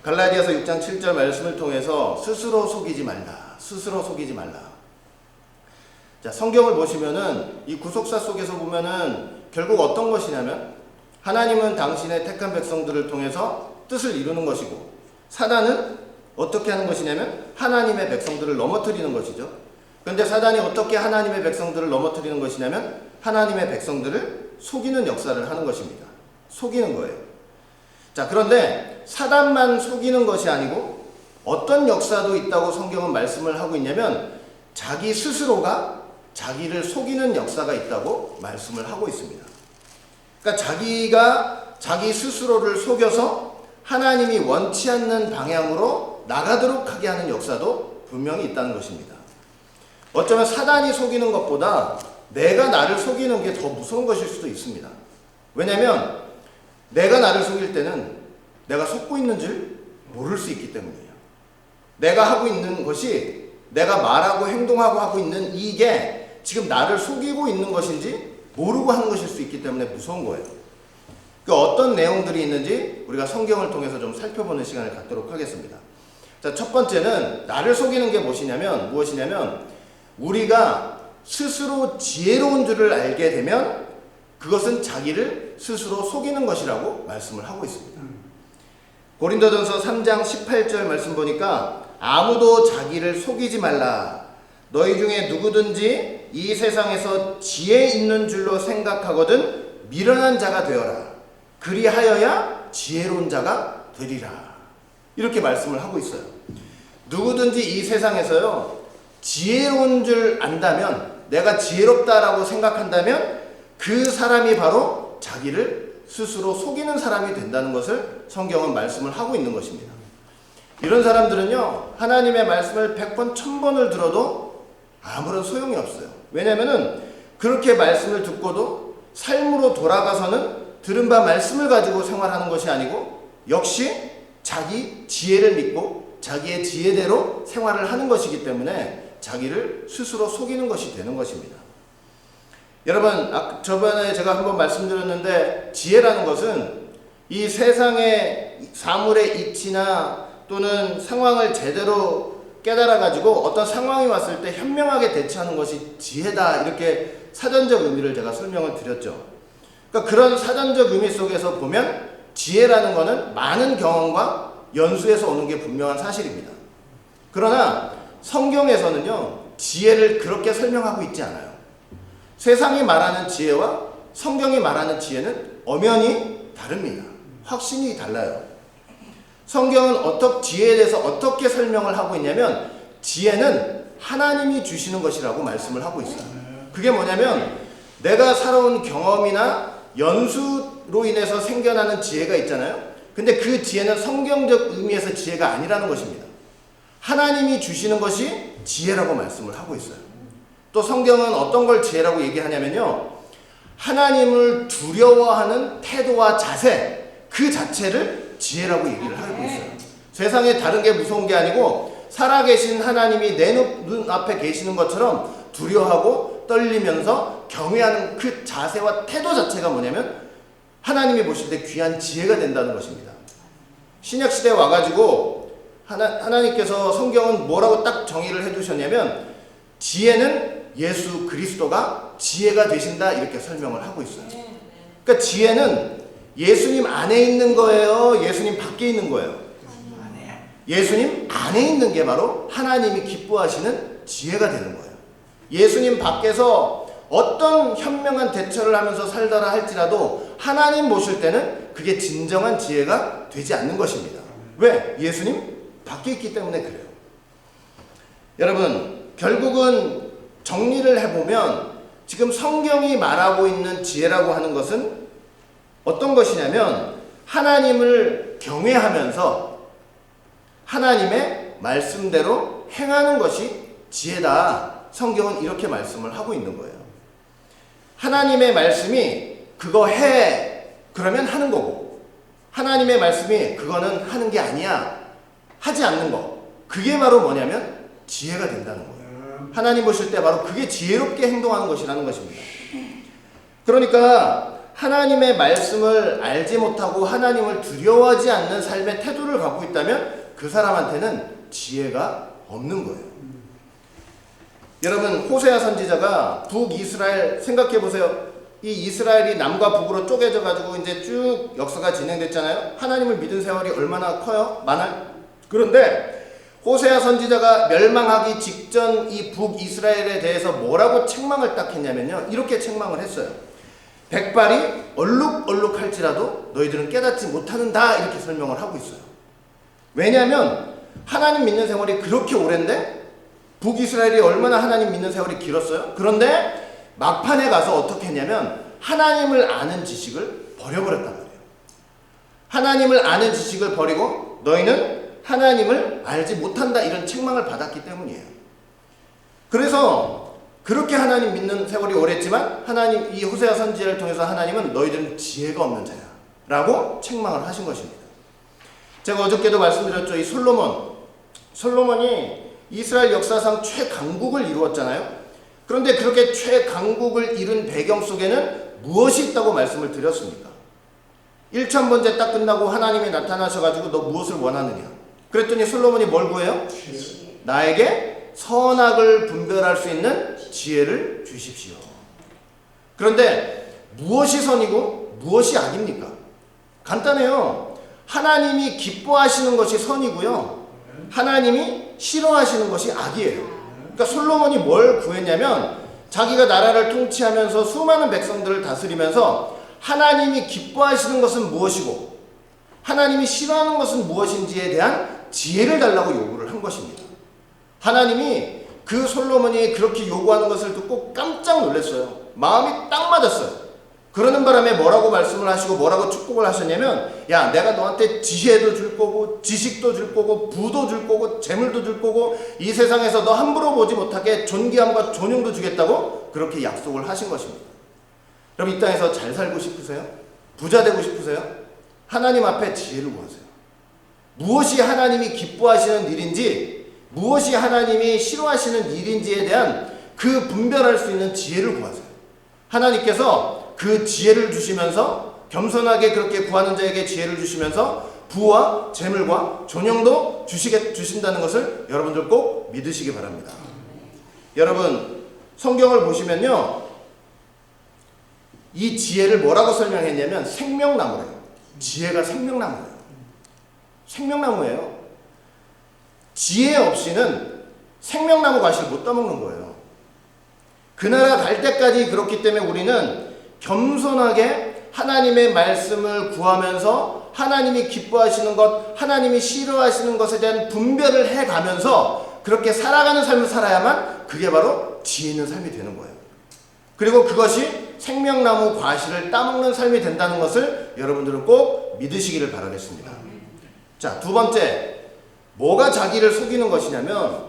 갈라디아서 6장 7절 말씀을 통해서 스스로 속이지 말라. 스스로 속이지 말라. 자, 성경을 보시면은 이 구속사 속에서 보면은 결국 어떤 것이냐면 하나님은 당신의 택한 백성들을 통해서 뜻을 이루는 것이고 사단은 어떻게 하는 것이냐면 하나님의 백성들을 넘어뜨리는 것이죠. 그런데 사단이 어떻게 하나님의 백성들을 넘어뜨리는 것이냐면 하나님의 백성들을 속이는 역사를 하는 것입니다. 속이는 거예요. 자, 그런데 사단만 속이는 것이 아니고 어떤 역사도 있다고 성경은 말씀을 하고 있냐면 자기 스스로가 자기를 속이는 역사가 있다고 말씀을 하고 있습니다. 그러니까 자기가 자기 스스로를 속여서 하나님이 원치 않는 방향으로 나가도록 하게 하는 역사도 분명히 있다는 것입니다. 어쩌면 사단이 속이는 것보다 내가 나를 속이는 게 더 무서운 것일 수도 있습니다. 왜냐하면 내가 나를 속일 때는 내가 속고 있는 줄 모를 수 있기 때문이에요. 내가 하고 있는 것이 내가 말하고 행동하고 하고 있는 이게 지금 나를 속이고 있는 것인지 모르고 하는 것일 수 있기 때문에 무서운 거예요. 그 어떤 내용들이 있는지 우리가 성경을 통해서 좀 살펴보는 시간을 갖도록 하겠습니다. 자, 첫 번째는 나를 속이는 게 무엇이냐면 우리가 스스로 지혜로운 줄을 알게 되면 그것은 자기를 스스로 속이는 것이라고 말씀을 하고 있습니다. 고린도전서 3장 18절 말씀 보니까 아무도 자기를 속이지 말라. 너희 중에 누구든지 이 세상에서 지혜 있는 줄로 생각하거든 미련한 자가 되어라. 그리하여야 지혜로운 자가 되리라. 이렇게 말씀을 하고 있어요. 누구든지 이 세상에서요 지혜로운 줄 안다면, 내가 지혜롭다라고 생각한다면 그 사람이 바로 자기를 스스로 속이는 사람이 된다는 것을 성경은 말씀을 하고 있는 것입니다. 이런 사람들은요 하나님의 말씀을 100번 1000번을 들어도 아무런 소용이 없어요. 왜냐하면 그렇게 말씀을 듣고도 삶으로 돌아가서는 들은 바 말씀을 가지고 생활하는 것이 아니고 역시 자기 지혜를 믿고 자기의 지혜대로 생활을 하는 것이기 때문에 자기를 스스로 속이는 것이 되는 것입니다. 여러분, 저번에 제가 한번 말씀드렸는데 지혜라는 것은 이 세상의 사물의 이치나 또는 상황을 제대로 깨달아가지고 어떤 상황이 왔을 때 현명하게 대처하는 것이 지혜다, 이렇게 사전적 의미를 제가 설명을 드렸죠. 그러니까 그런 사전적 의미 속에서 보면 지혜라는 것은 많은 경험과 연수에서 오는 게 분명한 사실입니다. 그러나 성경에서는요 지혜를 그렇게 설명하고 있지 않아요. 세상이 말하는 지혜와 성경이 말하는 지혜는 엄연히 다릅니다. 확신이 달라요. 성경은 지혜에 대해서 어떻게 설명을 하고 있냐면 지혜는 하나님이 주시는 것이라고 말씀을 하고 있어요. 그게 뭐냐면 내가 살아온 경험이나 연수로 인해서 생겨나는 지혜가 있잖아요. 근데 그 지혜는 성경적 의미에서 지혜가 아니라는 것입니다. 하나님이 주시는 것이 지혜라고 말씀을 하고 있어요. 또 성경은 어떤 걸 지혜라고 얘기하냐면요 하나님을 두려워하는 태도와 자세, 그 자체를 지혜라고 얘기를 하고 있어요. 세상에 다른 게 무서운 게 아니고 살아계신 하나님이 내 눈앞에 계시는 것처럼 두려워하고 떨리면서 경외하는 그 자세와 태도 자체가 뭐냐면 하나님이 보실 때 귀한 지혜가 된다는 것입니다. 신약시대에 와가지고 하나님께서 성경은 뭐라고 딱 정의를 해두셨냐면 지혜는 예수 그리스도가 지혜가 되신다, 이렇게 설명을 하고 있어요. 그러니까 지혜는 예수님 안에 있는 거예요, 예수님 밖에 있는 거예요? 예수님 안에 있는 게 바로 하나님이 기뻐하시는 지혜가 되는 거예요. 예수님 밖에서 어떤 현명한 대처를 하면서 살다라 할지라도 하나님 모실 때는 그게 진정한 지혜가 되지 않는 것입니다. 왜? 예수님 밖에 있기 때문에 그래요. 여러분, 결국은 정리를 해보면 지금 성경이 말하고 있는 지혜라고 하는 것은 어떤 것이냐면 하나님을 경외하면서 하나님의 말씀대로 행하는 것이 지혜다. 성경은 이렇게 말씀을 하고 있는 거예요. 하나님의 말씀이 그거 해, 그러면 하는 거고, 하나님의 말씀이 그거는 하는 게 아니야, 하지 않는 거, 그게 바로 뭐냐면 지혜가 된다는 거예요. 하나님 보실 때 바로 그게 지혜롭게 행동하는 것이라는 것입니다. 그러니까 하나님의 말씀을 알지 못하고 하나님을 두려워하지 않는 삶의 태도를 갖고 있다면 그 사람한테는 지혜가 없는 거예요. 여러분, 호세아 선지자가 북이스라엘 생각해 보세요. 이 이스라엘이 남과 북으로 쪼개져 가지고 이제 쭉 역사가 진행됐잖아요. 하나님을 믿은 세월이 얼마나 커요? 많아요. 그런데 호세아 선지자가 멸망하기 직전 이 북이스라엘에 대해서 뭐라고 책망을 딱 했냐면요, 이렇게 책망을 했어요. 백발이 얼룩얼룩할지라도 너희들은 깨닫지 못하는다, 이렇게 설명을 하고 있어요. 왜냐하면 하나님 믿는 세월이 그렇게 오랜데 북이스라엘이 얼마나 하나님 믿는 세월이 길었어요? 그런데 막판에 가서 어떻게 했냐면 하나님을 아는 지식을 버려버렸단 말이에요. 하나님을 아는 지식을 버리고 너희는 하나님을 알지 못한다, 이런 책망을 받았기 때문이에요. 그래서 그렇게 하나님 믿는 세월이 오랬지만 하나님, 이 호세아 선지자를 통해서 하나님은 너희들은 지혜가 없는 자야 라고 책망을 하신 것입니다. 제가 어저께도 말씀드렸죠. 이 솔로몬이 이스라엘 역사상 최강국을 이루었잖아요. 그런데 그렇게 최강국을 이룬 배경 속에는 무엇이 있다고 말씀을 드렸습니까? 1,000번째 딱 끝나고 하나님이 나타나셔가지고 너 무엇을 원하느냐? 그랬더니 솔로몬이 뭘 구해요? 나에게 선악을 분별할 수 있는 지혜를 주십시오. 그런데 무엇이 선이고 무엇이 악입니까? 간단해요. 하나님이 기뻐하시는 것이 선이고요, 하나님이 싫어하시는 것이 악이에요. 그러니까 솔로몬이 뭘 구했냐면 자기가 나라를 통치하면서 수많은 백성들을 다스리면서 하나님이 기뻐하시는 것은 무엇이고 하나님이 싫어하는 것은 무엇인지에 대한 지혜를 달라고 요구를 한 것입니다. 하나님이 그 솔로몬이 그렇게 요구하는 것을 듣고 깜짝 놀랐어요. 마음이 딱 맞았어요. 그러는 바람에 뭐라고 말씀을 하시고 뭐라고 축복을 하셨냐면, 야, 내가 너한테 지혜도 줄 거고 지식도 줄 거고 부도 줄 거고 재물도 줄 거고 이 세상에서 너 함부로 보지 못하게 존귀함과 존용도 주겠다고 그렇게 약속을 하신 것입니다. 그럼 이 땅에서 잘 살고 싶으세요? 부자 되고 싶으세요? 하나님 앞에 지혜를 구하세요. 무엇이 하나님이 기뻐하시는 일인지 무엇이 하나님이 싫어하시는 일인지에 대한 그 분별할 수 있는 지혜를 구하세요. 하나님께서 그 지혜를 주시면서 겸손하게 그렇게 구하는 자에게 지혜를 주시면서 부와 재물과 존영도 주신다는 것을 여러분들 꼭 믿으시기 바랍니다. 여러분, 성경을 보시면요, 이 지혜를 뭐라고 설명했냐면 생명나무래요. 지혜가 생명나무예요. 생명나무예요. 지혜 없이는 생명나무 과실 못 따먹는 거예요. 그 나라 갈 때까지 그렇기 때문에 우리는 겸손하게 하나님의 말씀을 구하면서 하나님이 기뻐하시는 것, 하나님이 싫어하시는 것에 대한 분별을 해가면서 그렇게 살아가는 삶을 살아야만 그게 바로 지혜 있는 삶이 되는 거예요. 그리고 그것이 생명나무 과실을 따먹는 삶이 된다는 것을 여러분들은 꼭 믿으시기를 바라겠습니다. 자, 두 번째, 뭐가 자기를 속이는 것이냐면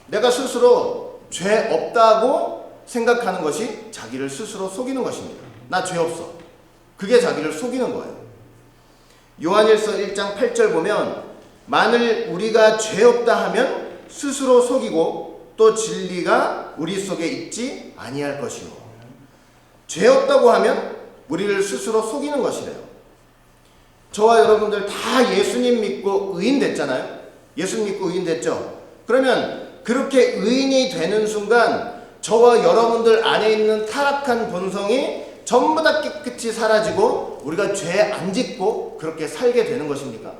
내가 스스로 죄 없다고 생각하는 것이 자기를 스스로 속이는 것입니다. 나 죄 없어. 그게 자기를 속이는 거예요. 요한일서 1장 8절 보면 만일 우리가 죄 없다 하면 스스로 속이고 또 진리가 우리 속에 있지 아니할 것이요. 죄 없다고 하면 우리를 스스로 속이는 것이래요. 저와 여러분들 다 예수님 믿고 의인 됐잖아요. 예수 믿고 의인 됐죠. 그러면 그렇게 의인이 되는 순간 저와 여러분들 안에 있는 타락한 본성이 전부 다 깨끗이 사라지고 우리가 죄 안 짓고 그렇게 살게 되는 것입니까?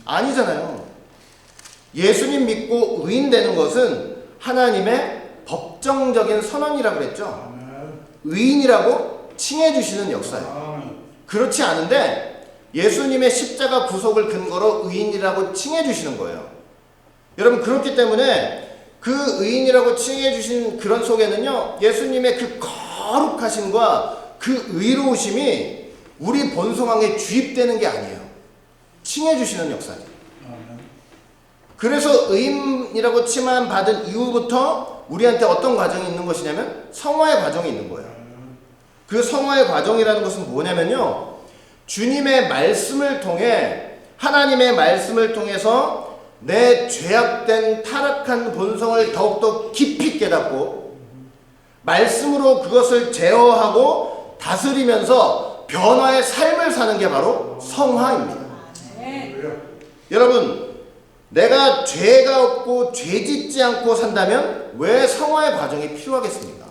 아니잖아요. 예수님 믿고 의인 되는 것은 하나님의 법정적인 선언이라고 그랬죠. 의인이라고 칭해 주시는 역사예요. 그렇지 않은데 예수님의 십자가 구속을 근거로 의인이라고 칭해 주시는 거예요. 여러분, 그렇기 때문에 그 의인이라고 칭해 주신 그런 속에는요, 예수님의 그 거룩하심과 그 의로우심이 우리 본성왕에 주입되는 게 아니에요. 칭해 주시는 역사죠. 그래서 의인이라고 칭함 받은 이후부터 우리한테 어떤 과정이 있는 것이냐면 성화의 과정이 있는 거예요. 그 성화의 과정이라는 것은 뭐냐면요, 주님의 말씀을 통해, 하나님의 말씀을 통해서 내 죄악된 타락한 본성을 더욱더 깊이 깨닫고 말씀으로 그것을 제어하고 다스리면서 변화의 삶을 사는 게 바로 성화입니다. 여러분, 내가 죄가 없고 죄 짓지 않고 산다면 왜 성화의 과정이 필요하겠습니까?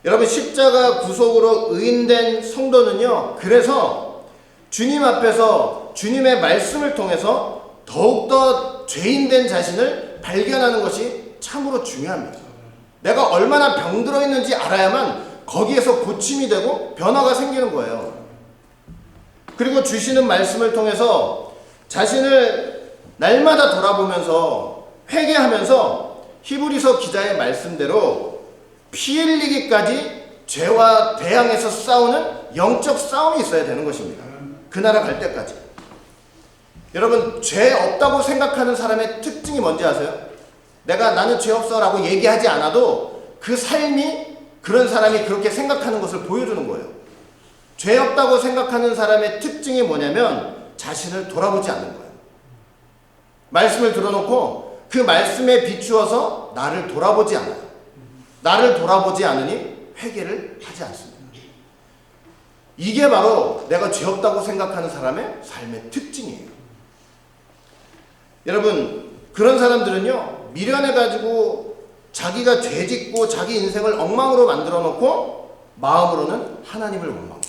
여러분, 십자가 구속으로 의인된 성도는요, 그래서 주님 앞에서 주님의 말씀을 통해서 더욱더 죄인된 자신을 발견하는 것이 참으로 중요합니다. 내가 얼마나 병들어 있는지 알아야만 거기에서 고침이 되고 변화가 생기는 거예요. 그리고 주시는 말씀을 통해서 자신을 날마다 돌아보면서 회개하면서 히브리서 기자의 말씀대로 피 흘리기까지 죄와 대항해서 싸우는 영적 싸움이 있어야 되는 것입니다. 그 나라 갈 때까지. 여러분, 죄 없다고 생각하는 사람의 특징이 뭔지 아세요? 나는 죄 없어 라고 얘기하지 않아도 그 삶이 그런 사람이 그렇게 생각하는 것을 보여주는 거예요. 죄 없다고 생각하는 사람의 특징이 뭐냐면 자신을 돌아보지 않는 거예요. 말씀을 들어놓고 그 말씀에 비추어서 나를 돌아보지 않아요. 나를 돌아보지 않으니 회개를 하지 않습니다. 이게 바로 내가 죄 없다고 생각하는 사람의 삶의 특징이에요. 여러분, 그런 사람들은요, 미련해가지고 자기가 죄 짓고 자기 인생을 엉망으로 만들어 놓고 마음으로는 하나님을 원망해요.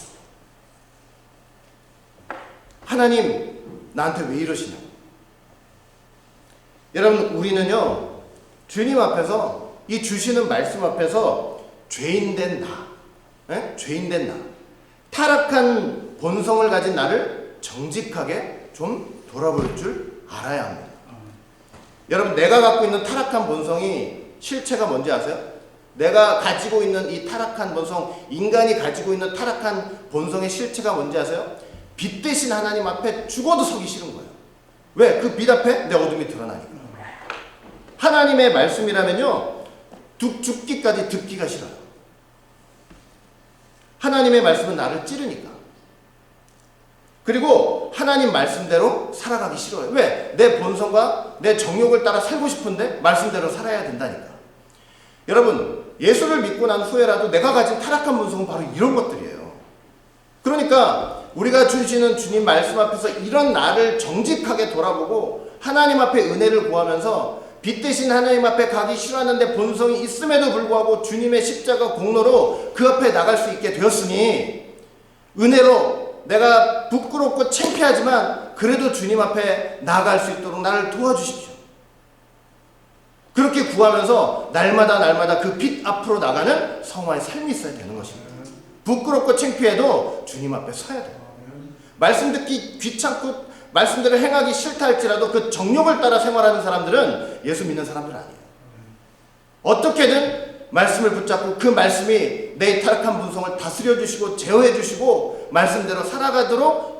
하나님, 나한테 왜 이러시냐고. 여러분, 우리는요, 주님 앞에서, 이 주시는 말씀 앞에서 죄인된 나, 죄인된 나, 타락한 본성을 가진 나를 정직하게 좀 돌아볼 줄 알아야 합니다. 여러분, 내가 갖고 있는 타락한 본성이 실체가 뭔지 아세요? 내가 가지고 있는 이 타락한 본성, 인간이 가지고 있는 타락한 본성의 실체가 뭔지 아세요? 빛 대신 하나님 앞에 죽어도 서기 싫은 거예요. 왜? 그 빛 앞에 내 어둠이 드러나니까. 하나님의 말씀이라면요, 죽기까지 듣기가 싫어요. 하나님의 말씀은 나를 찌르니까. 그리고 하나님 말씀대로 살아가기 싫어요. 왜? 내 본성과 내 정욕을 따라 살고 싶은데 말씀대로 살아야 된다니까. 여러분, 예수를 믿고 난 후에라도 내가 가진 타락한 본성은 바로 이런 것들이에요. 그러니까 우리가 주시는 주님 말씀 앞에서 이런 나를 정직하게 돌아보고 하나님 앞에 은혜를 구하면서 빛 대신 하나님 앞에 가기 싫어하는데 본성이 있음에도 불구하고 주님의 십자가 공로로 그 앞에 나갈 수 있게 되었으니 은혜로 내가 부끄럽고 창피하지만 그래도 주님 앞에 나아갈 수 있도록 나를 도와주십시오. 그렇게 구하면서 날마다 그 빛 앞으로 나가는 성화의 삶이 있어야 되는 것입니다. 부끄럽고 창피해도 주님 앞에 서야 돼요. 말씀 듣기 귀찮고 말씀대로 행하기 싫다 할지라도 그 정욕을 따라 생활하는 사람들은 예수 믿는 사람들 아니에요. 어떻게든 말씀을 붙잡고 그 말씀이 내 타락한 본성을 다스려 주시고 제어해 주시고 말씀대로 살아가도록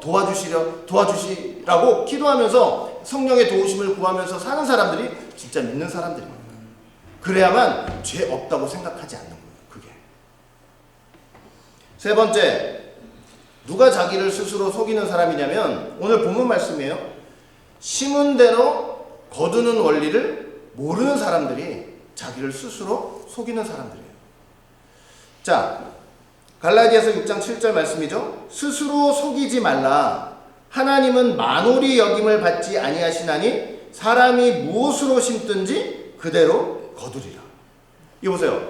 도와주시라고 기도하면서 성령의 도우심을 구하면서 사는 사람들이 진짜 믿는 사람들입니다. 그래야만 죄 없다고 생각하지 않는 거예요. 그게. 세 번째, 누가 자기를 스스로 속이는 사람이냐면 오늘 본문 말씀이에요. 심은 대로 거두는 원리를 모르는 사람들이 자기를 스스로 속이는 사람들이에요. 자, 갈라디아서 6장 7절 말씀이죠. 스스로 속이지 말라. 하나님은 만홀히 여김을 받지 아니하시나니 사람이 무엇으로 심든지 그대로 거두리라. 이거 보세요.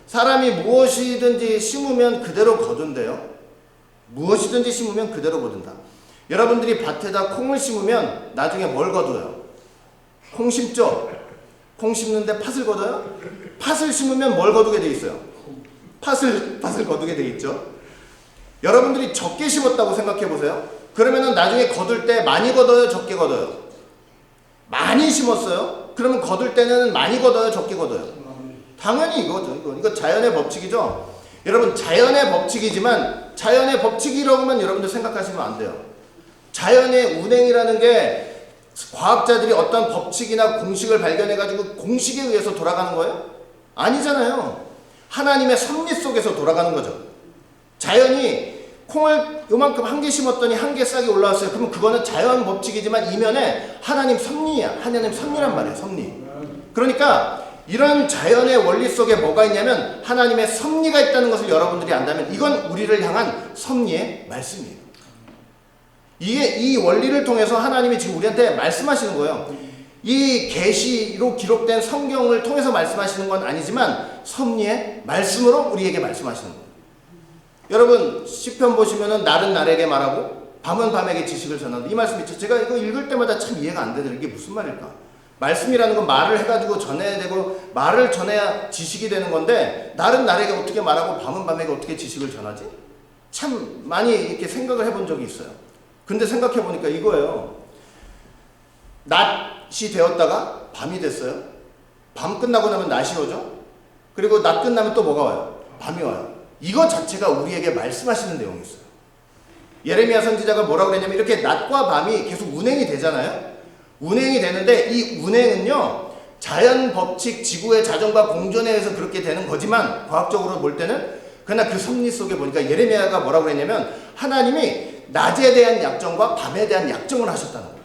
사람이 무엇이든지 심으면 그대로 거둔대요. 무엇이든지 심으면 그대로 거둔다. 여러분들이 밭에다 콩을 심으면 나중에 뭘 거둬요? 콩 심죠? 콩 심는데 팥을 거둬요? 팥을 심으면 뭘 거두게 돼 있어요? 팥을 거두게 돼 있죠. 여러분들이 적게 심었다고 생각해 보세요. 그러면은 나중에 거둘 때 많이 거둬요? 적게 거둬요? 많이 심었어요? 그러면 거둘 때는 많이 거둬요? 적게 거둬요? 당연히 이거죠. 이거 자연의 법칙이죠. 여러분, 자연의 법칙이지만 자연의 법칙이라고만 여러분들 생각하시면 안 돼요. 자연의 운행이라는 게 과학자들이 어떤 법칙이나 공식을 발견해가지고 공식에 의해서 돌아가는 거예요? 아니잖아요. 하나님의 섭리 속에서 돌아가는 거죠. 자연이 콩을 요만큼 한 개 심었더니 한 개 싹이 올라왔어요. 그러면 그거는 자연 법칙이지만 이면에 하나님 섭리야. 하나님 섭리란 말이에요. 섭리. 그러니까 이런 자연의 원리 속에 뭐가 있냐면 하나님의 섭리가 있다는 것을 여러분들이 안다면 이건 우리를 향한 섭리의 말씀이에요. 이게 이 원리를 통해서 하나님이 지금 우리한테 말씀하시는 거예요. 이 계시로 기록된 성경을 통해서 말씀하시는 건 아니지만 섭리의 말씀으로 우리에게 말씀하시는 거예요. 여러분 시편 보시면은 날은 날에게 말하고 밤은 밤에게 지식을 전한다. 이 말씀 있죠. 제가 이거 읽을 때마다 참 이해가 안 되더라고요. 이게 무슨 말일까? 말씀이라는 건 말을 해가지고 전해야 되고 말을 전해야 지식이 되는 건데 날은 날에게 어떻게 말하고 밤은 밤에게 어떻게 지식을 전하지? 참 많이 이렇게 생각을 해본 적이 있어요. 근데 생각해 보니까 이거예요. 낮이 되었다가 밤이 됐어요. 밤 끝나고 나면 낮이 오죠. 그리고 낮 끝나면 또 뭐가 와요? 밤이 와요. 이거 자체가 우리에게 말씀하시는 내용이 있어요. 예레미야 선지자가 뭐라고 그랬냐면 이렇게 낮과 밤이 계속 운행이 되잖아요. 운행이 되는데 이 운행은요 자연 법칙, 지구의 자전과 공존에 의해서 그렇게 되는 거지만 과학적으로 볼 때는 그러나 그 섭리 속에 보니까 예레미야가 뭐라고 그랬냐면 하나님이 낮에 대한 약정과 밤에 대한 약정을 하셨다는 거예요.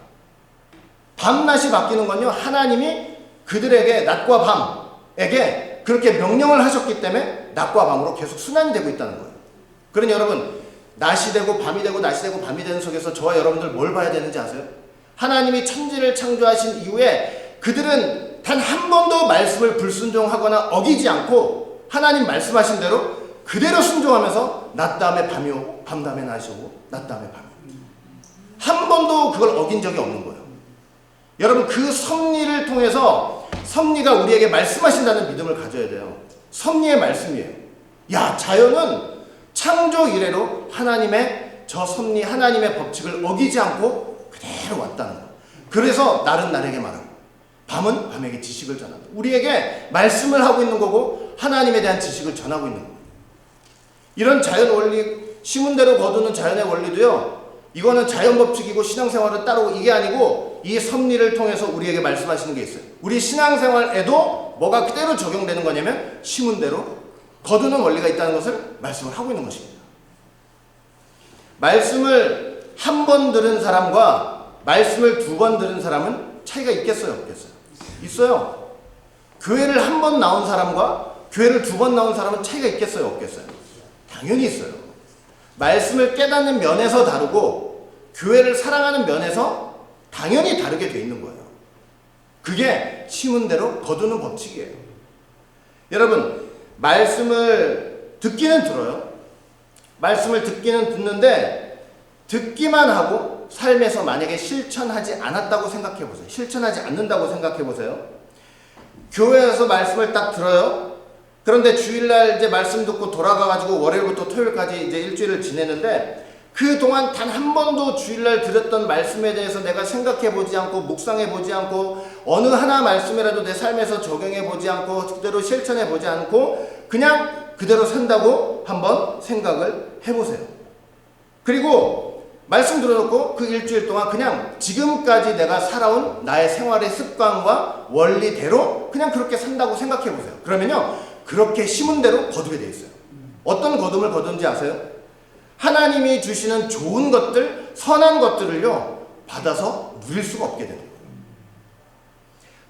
밤낮이 바뀌는 건요 하나님이 그들에게 낮과 밤에게 그렇게 명령을 하셨기 때문에 낮과 밤으로 계속 순환이 되고 있다는 거예요. 그러니 여러분 낮이 되고 밤이 되고 낮이 되고 밤이 되는 속에서 저와 여러분들 뭘 봐야 되는지 아세요? 하나님이 천지를 창조하신 이후에 그들은 단 한 번도 말씀을 불순종하거나 어기지 않고 하나님 말씀하신 대로 그대로 순종하면서 낮 다음에 밤이 오고 밤 다음에 낮이 오고 낮 다음에 밤이 오고 한 번도 그걸 어긴 적이 없는 거예요. 여러분 그 섭리를 통해서 섭리가 우리에게 말씀하신다는 믿음을 가져야 돼요. 섭리의 말씀이에요. 야 자연은 창조 이래로 하나님의 저 섭리 하나님의 법칙을 어기지 않고 그대로 왔다는 거예요. 그래서 날은 날에게 말하고 밤은 밤에게 지식을 전한다. 우리에게 말씀을 하고 있는 거고 하나님에 대한 지식을 전하고 있는 거예요. 이런 자연 원리 심은 대로 거두는 자연의 원리도요 이거는 자연 법칙이고 신앙생활은 따로 이게 아니고 이 섭리를 통해서 우리에게 말씀하시는 게 있어요. 우리 신앙생활에도 뭐가 그대로 적용되는 거냐면 심은 대로 거두는 원리가 있다는 것을 말씀을 하고 있는 것입니다. 말씀을 한 번 들은 사람과 말씀을 두 번 들은 사람은 차이가 있겠어요? 없겠어요? 있어요. 교회를 한 번 나온 사람과 교회를 두 번 나온 사람은 차이가 있겠어요? 없겠어요? 당연히 있어요. 말씀을 깨닫는 면에서 다르고 교회를 사랑하는 면에서 당연히 다르게 돼 있는 거예요. 그게 심은 대로 거두는 법칙이에요. 여러분 말씀을 듣기는 들어요. 말씀을 듣기는 듣는데 듣기만 하고 삶에서 만약에 실천하지 않았다고 생각해 보세요. 실천하지 않는다고 생각해 보세요. 교회에서 말씀을 딱 들어요. 그런데 주일날 이제 말씀 듣고 돌아가가지고 월요일부터 토요일까지 이제 일주일을 지내는데 그동안 단 한 번도 주일날 들었던 말씀에 대해서 내가 생각해 보지 않고 묵상해 보지 않고 어느 하나 말씀이라도 내 삶에서 적용해 보지 않고 그대로 실천해 보지 않고 그냥 그대로 산다고 한번 생각을 해보세요. 그리고 말씀 들어놓고 그 일주일 동안 그냥 지금까지 내가 살아온 나의 생활의 습관과 원리대로 그냥 그렇게 산다고 생각해 보세요. 그러면요 그렇게 심은 대로 거두게 돼 있어요. 어떤 거둠을 거둔지 아세요? 하나님이 주시는 좋은 것들, 선한 것들을요 받아서 누릴 수가 없게 되는 거예요.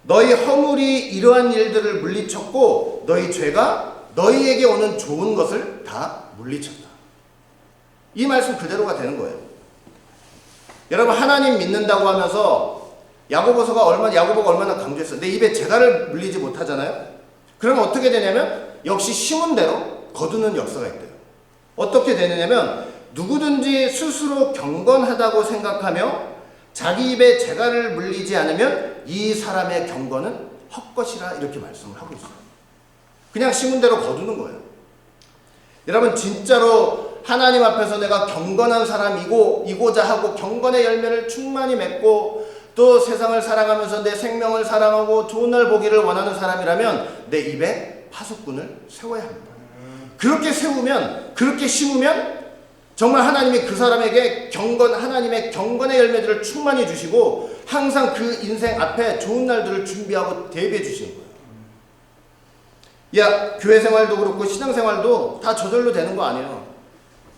너희 허물이 이러한 일들을 물리쳤고 너희 죄가 너희에게 오는 좋은 것을 다 물리쳤다. 이 말씀 그대로가 되는 거예요. 여러분 하나님 믿는다고 하면서 야고보가 얼마나 강조했어요. 내 입에 재갈을 물리지 못하잖아요. 그러면 어떻게 되냐면 역시 심은 대로 거두는 역사가 있대요. 어떻게 되느냐면 누구든지 스스로 경건하다고 생각하며 자기 입에 재갈을 물리지 않으면 이 사람의 경건은 헛것이라 이렇게 말씀을 하고 있어요. 그냥 심은 대로 거두는 거예요. 여러분 진짜로 하나님 앞에서 내가 경건한 사람이고자 하고 경건의 열매를 충만히 맺고 또 세상을 살아가면서 내 생명을 사랑하고 좋은 날 보기를 원하는 사람이라면 내 입에 파수꾼을 세워야 합니다. 그렇게 세우면 그렇게 심으면 정말 하나님이 그 사람에게 하나님의 경건의 열매들을 충만히 주시고 항상 그 인생 앞에 좋은 날들을 준비하고 대비해 주시는 거예요. 야, 교회 생활도 그렇고 신앙 생활도 다 저절로 되는 거 아니에요.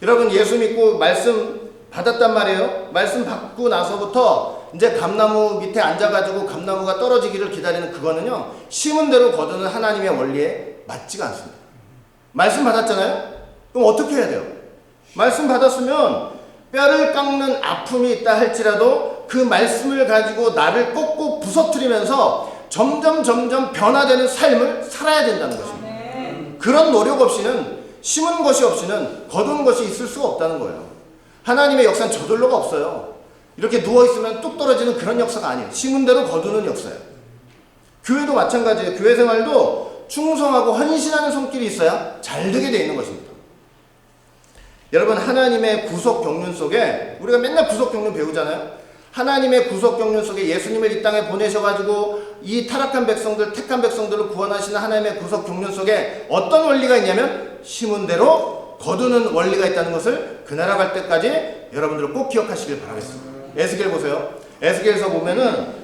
여러분 예수 믿고 말씀 받았단 말이에요. 말씀 받고 나서부터 이제 감나무 밑에 앉아가지고 감나무가 떨어지기를 기다리는 그거는요, 심은 대로 거두는 하나님의 원리에 맞지가 않습니다. 말씀 받았잖아요? 그럼 어떻게 해야 돼요? 말씀 받았으면 뼈를 깎는 아픔이 있다 할지라도 그 말씀을 가지고 나를 꼭꼭 부서뜨리면서 점점 변화되는 삶을 살아야 된다는 것입니다. 그런 노력 없이는, 심은 것이 없이는 거두는 것이 있을 수가 없다는 거예요. 하나님의 역사는 저절로가 없어요. 이렇게 누워있으면 뚝 떨어지는 그런 역사가 아니에요. 심은 대로 거두는 역사예요. 교회도 마찬가지예요. 교회 생활도 충성하고 헌신하는 손길이 있어야 잘 되게 되어 있는 것입니다. 여러분, 하나님의 구속 경륜 속에, 우리가 맨날 구속 경륜 배우잖아요. 하나님의 구속 경륜 속에 예수님을 이 땅에 보내셔가지고 이 타락한 백성들, 택한 백성들을 구원하시는 하나님의 구속 경륜 속에 어떤 원리가 있냐면 심은 대로 거두는 원리가 있다는 것을 그 나라 갈 때까지 여러분들 꼭 기억하시길 바라겠습니다. 에스겔 보세요. 에스겔서 보면은,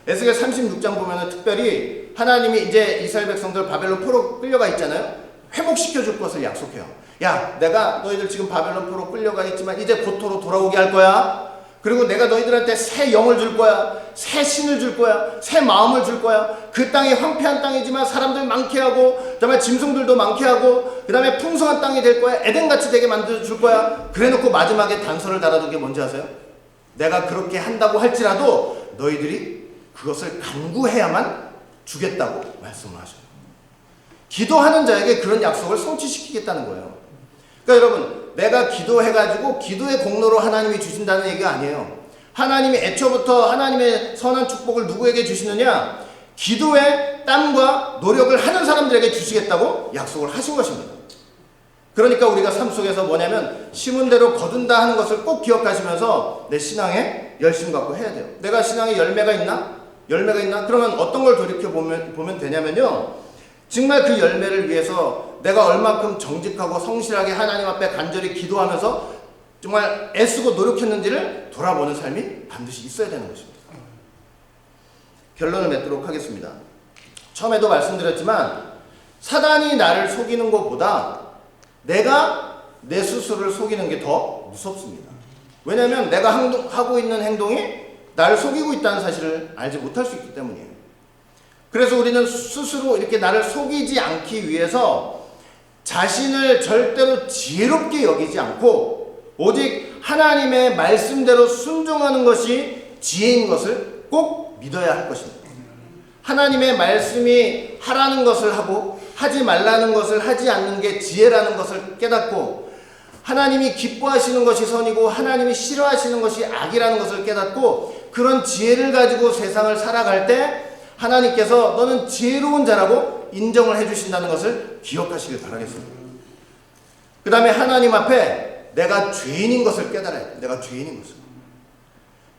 에스겔 36장 보면은 특별히 하나님이 이제 이스라엘 백성들 바벨론 포로 끌려가 있잖아요. 회복시켜 줄 것을 약속해요. 야, 내가 너희들 지금 바벨론 포로 끌려가 있지만 이제 고토로 돌아오게 할 거야. 그리고 내가 너희들한테 새 영을 줄 거야. 새 신을 줄 거야. 새 마음을 줄 거야. 그 땅이 황폐한 땅이지만 사람들 많게 하고, 그 다음에 짐승들도 많게 하고, 그 다음에 풍성한 땅이 될 거야. 에덴같이 되게 만들어 줄 거야. 그래 놓고 마지막에 단서를 달아둔 게 뭔지 아세요? 내가 그렇게 한다고 할지라도 너희들이 그것을 간구해야만 주겠다고 말씀을 하셔요. 기도하는 자에게 그런 약속을 성취시키겠다는 거예요. 그러니까 여러분, 내가 기도해가지고 기도의 공로로 하나님이 주신다는 얘기가 아니에요. 하나님이 애초부터 하나님의 선한 축복을 누구에게 주시느냐? 기도의 땀과 노력을 하는 사람들에게 주시겠다고 약속을 하신 것입니다. 그러니까 우리가 삶 속에서 뭐냐면 심은 대로 거둔다 하는 것을 꼭 기억하시면서 내 신앙에 열심 갖고 해야 돼요. 내가 신앙에 열매가 있나? 그러면 어떤 걸 돌이켜보면 되냐면요, 정말 그 열매를 위해서 내가 얼마큼 정직하고 성실하게 하나님 앞에 간절히 기도하면서 정말 애쓰고 노력했는지를 돌아보는 삶이 반드시 있어야 되는 것입니다. 결론을 맺도록 하겠습니다. 처음에도 말씀드렸지만 사단이 나를 속이는 것보다 내가 내 스스로를 속이는 게 더 무섭습니다. 왜냐하면 내가 하고 있는 행동이 나를 속이고 있다는 사실을 알지 못할 수 있기 때문이에요. 그래서 우리는 스스로 이렇게 나를 속이지 않기 위해서 자신을 절대로 지혜롭게 여기지 않고 오직 하나님의 말씀대로 순종하는 것이 지혜인 것을 꼭 믿어야 할 것입니다. 하나님의 말씀이 하라는 것을 하고 하지 말라는 것을 하지 않는 게 지혜라는 것을 깨닫고, 하나님이 기뻐하시는 것이 선이고 하나님이 싫어하시는 것이 악이라는 것을 깨닫고, 그런 지혜를 가지고 세상을 살아갈 때 하나님께서 너는 지혜로운 자라고 인정을 해주신다는 것을 기억하시길 바라겠습니다. 그 다음에 하나님 앞에 내가 죄인인 것을 깨달아야 돼요. 내가 죄인인 것을.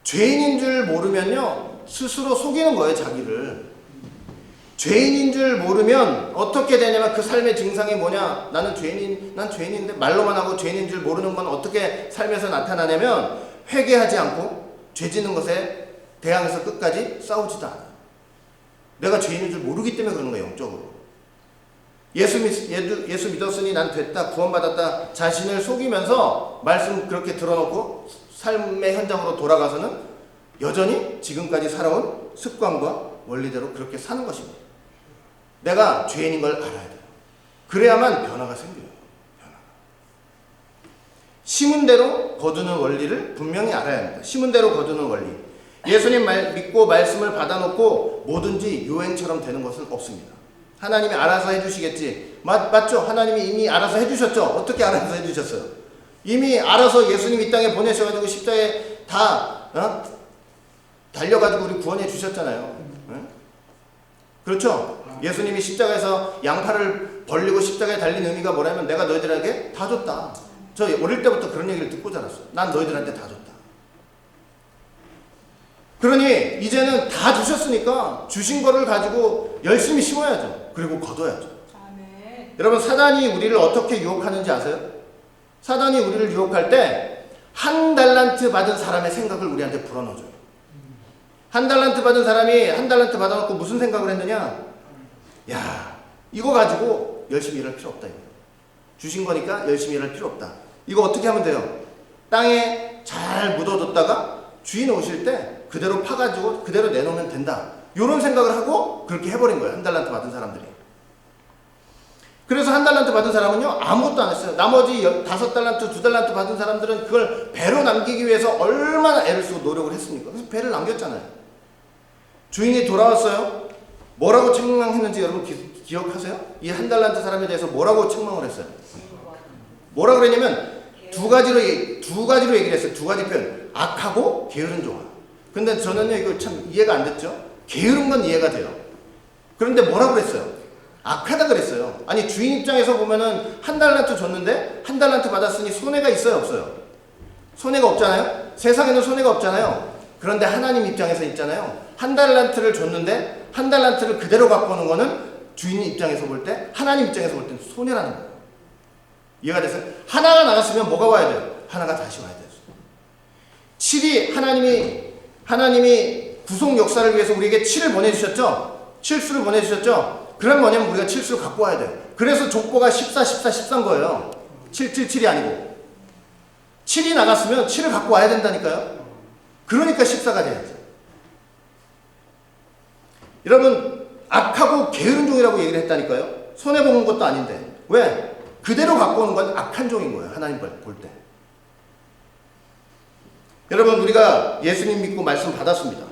죄인인 줄 모르면요, 스스로 속이는 거예요, 자기를. 죄인인 줄 모르면 어떻게 되냐면 그 삶의 증상이 뭐냐? 난 죄인인데 말로만 하고 죄인인 줄 모르는 건 어떻게 삶에서 나타나냐면 회개하지 않고 죄 짓는 것에 대항해서 끝까지 싸우지도 않아. 내가 죄인인 줄 모르기 때문에 그러는 거예요, 영적으로. 예수 믿었으니 난 됐다, 구원받았다, 자신을 속이면서 말씀 그렇게 들어놓고 삶의 현장으로 돌아가서는 여전히 지금까지 살아온 습관과 원리대로 그렇게 사는 것입니다. 내가 죄인인 걸 알아야 돼요. 그래야만 변화가 생겨요. 심은 대로 거두는 원리를 분명히 알아야 합니다. 심은 대로 거두는 원리. 예수님 믿고 말씀을 받아놓고 뭐든지 유행처럼 되는 것은 없습니다. 하나님이 알아서 해주시겠지. 맞죠? 하나님이 이미 알아서 해주셨죠? 어떻게 알아서 해주셨어요? 이미 알아서 예수님 이 땅에 보내셔가지고 십자가에 다 달려가지고 우리 구원해 주셨잖아요. 그렇죠? 예수님이 십자가에서 양팔을 벌리고 십자가에 달린 의미가 뭐냐면 내가 너희들에게 다 줬다. 저 어릴 때부터 그런 얘기를 듣고 자랐어요. 난 너희들한테 다 줬다. 그러니 이제는 다 주셨으니까 주신 거를 가지고 열심히 심어야죠. 그리고 거둬야죠. 아멘. 여러분, 사단이 우리를 어떻게 유혹하는지 아세요? 사단이 우리를 유혹할 때 한 달란트 받은 사람의 생각을 우리한테 불어넣어줘요. 한 달란트 받은 사람이 한 달란트 받아놓고 무슨 생각을 했느냐? 야, 이거 가지고 열심히 일할 필요 없다. 이거. 주신 거니까 열심히 일할 필요 없다. 이거 어떻게 하면 돼요? 땅에 잘 묻어뒀다가 주인 오실 때 그대로 파가지고 그대로 내놓으면 된다. 이런 생각을 하고 그렇게 해버린 거예요. 한 달란트 받은 사람들이. 그래서 한 달란트 받은 사람은요, 아무것도 안 했어요. 나머지 5달란트, 2달란트 받은 사람들은 그걸 배로 남기기 위해서 얼마나 애를 쓰고 노력을 했습니까? 그래서 배를 남겼잖아요. 주인이 돌아왔어요. 뭐라고 책망했는지 여러분 기억하세요? 이 한 달란트 사람에 대해서 뭐라고 책망을 했어요? 뭐라 그랬냐면 두 가지로 얘기를 했어요. 두 가지 표현. 악하고 게으른 종아. 근데 저는요, 이거 참 이해가 안 됐죠? 게으른 건 이해가 돼요. 그런데 뭐라고 그랬어요? 악하다 그랬어요. 아니, 주인 입장에서 보면은 한 달란트 줬는데 한 달란트 받았으니 손해가 있어요, 없어요? 손해가 없잖아요? 세상에는 손해가 없잖아요. 그런데 하나님 입장에서 있잖아요. 한 달란트를 줬는데 한 달란트를 그대로 갖고 오는 거는 주인 입장에서 볼 때, 하나님 입장에서 볼 때는 손해라는 거예요. 이해가 됐어요? 하나가 나갔으면 뭐가 와야 돼요? 하나가 다시 와야 돼요. 7이 하나님이 구속 역사를 위해서 우리에게 7을 보내주셨죠? 7수를 보내주셨죠? 그럼 뭐냐면 우리가 7수를 갖고 와야 돼요. 그래서 족보가 14, 14, 14인 거예요. 7, 7, 7이 아니고. 7이 나갔으면 7을 갖고 와야 된다니까요. 그러니까 14가 돼야죠. 여러분, 악하고 게으른 종이라고 얘기를 했다니까요. 손해보는 것도 아닌데. 왜? 그대로 갖고 오는 건 악한 종인 거예요. 하나님 볼 때. 여러분, 우리가 예수님 믿고 말씀 받았습니다.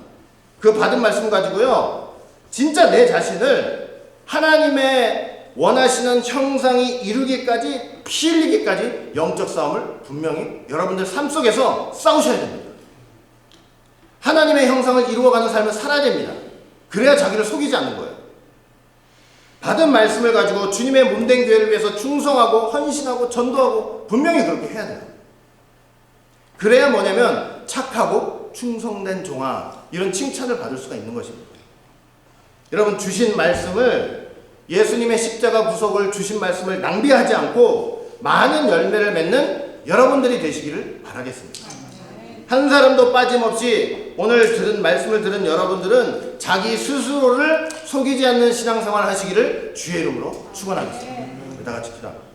그 받은 말씀 가지고요, 진짜 내 자신을 하나님의 원하시는 형상이 이루기까지, 피 흘리기까지 영적 싸움을 분명히 여러분들 삶 속에서 싸우셔야 됩니다. 하나님의 형상을 이루어가는 삶을 살아야 됩니다. 그래야 자기를 속이지 않는 거예요. 받은 말씀을 가지고 주님의 몸된 교회를 위해서 충성하고 헌신하고 전도하고 분명히 그렇게 해야 돼요. 그래야 뭐냐면 착하고 충성된 종아, 이런 칭찬을 받을 수가 있는 것입니다. 여러분, 주신 말씀을, 예수님의 십자가 구속을 주신 말씀을 낭비하지 않고 많은 열매를 맺는 여러분들이 되시기를 바라겠습니다. 한 사람도 빠짐없이 오늘 들은 말씀을 들은 여러분들은 자기 스스로를 속이지 않는 신앙생활 하시기를 주의 이름으로 축원하겠습니다. 다 같이 기도합니다.